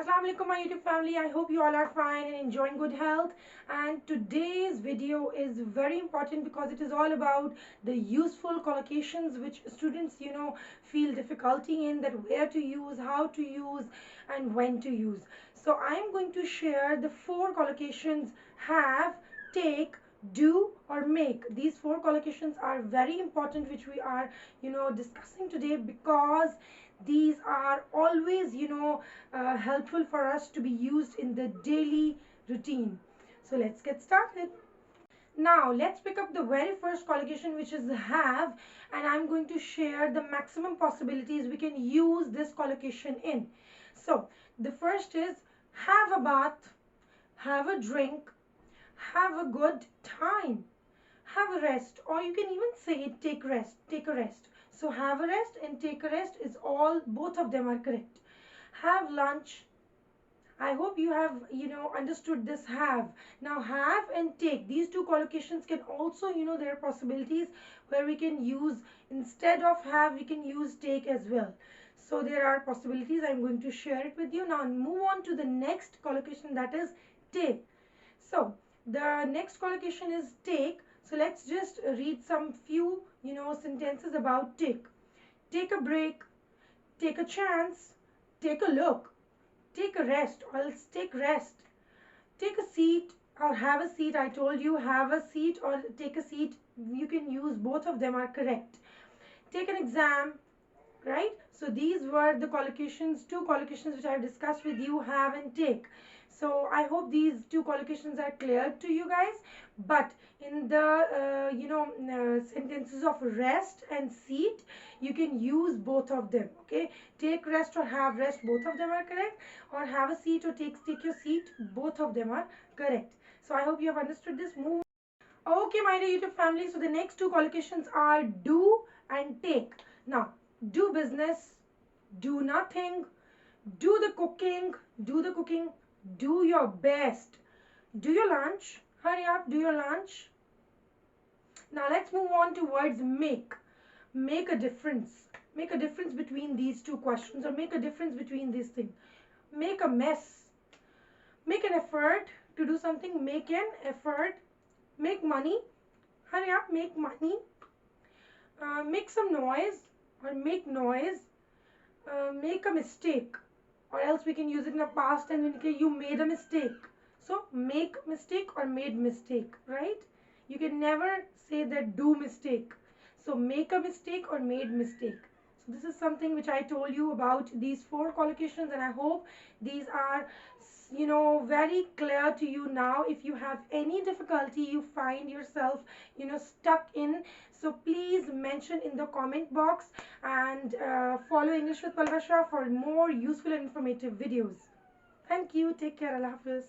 Assalamu alaikum my YouTube family. I hope you all are fine and enjoying good health. And today's video is very important because it is all about the useful collocations which students feel difficulty in, that where to use, how to use and when to use. So I am going to share the 4 collocations: have, take, do or make. These 4 collocations are very important, which we are discussing today, because these are always helpful for us to be used in the daily routine. So let's get started. Now let's pick up the very first collocation, which is have, and I'm going to share the maximum possibilities we can use this collocation in. So the first is have a bath, have a drink, have a good time, have a rest, or you can even say take rest, take a rest. So have a rest and take a rest is all, both of them are correct. Have lunch. I hope you have understood this have. Now have and take, these 2 collocations can also, there are possibilities where we can use, instead of have we can use take as well. So there are possibilities. I'm going to share it with you. Now move on to the next collocation, that is take. So the next collocation is take. So let's just read some few sentences about take. Take a break, take a chance, take a look, take a rest, or else take rest, take a seat or have a seat. I told you have a seat or take a seat, you can use, both of them are correct. Take an exam, right? So these were the collocations, 2 collocations which I have discussed with you, have and take. So I hope these 2 collocations are clear to you guys. But in the sentences of rest and seat, you can use both of them. Okay, take rest or have rest, both of them are correct, or have a seat or take your seat, both of them are correct. So I hope you have understood this. Move. Okay, my dear YouTube family, so the next 2 collocations are do and take. Now do business, do nothing, do the cooking, do your best, do your lunch, hurry up, do your lunch. Now let's move on to words make. Make a difference. Make a difference between these 2 questions, or make a difference between these things. Make a mess. Make an effort to do something. Make an effort. Make money. Hurry up, make money. Make some noise, or make noise. Make a mistake, or else we can use it in the past and indicate you made a mistake. So make mistake or made mistake, right? You can never say that do mistake. So make a mistake or made mistake. So this is something which I told you about these 4 collocations, and I hope these are very clear to you now. If you have any difficulty, you find yourself stuck in, so please mention in the comment box, and follow English with Palvasha for more useful and informative videos. Thank you. Take care. Allah Hafiz.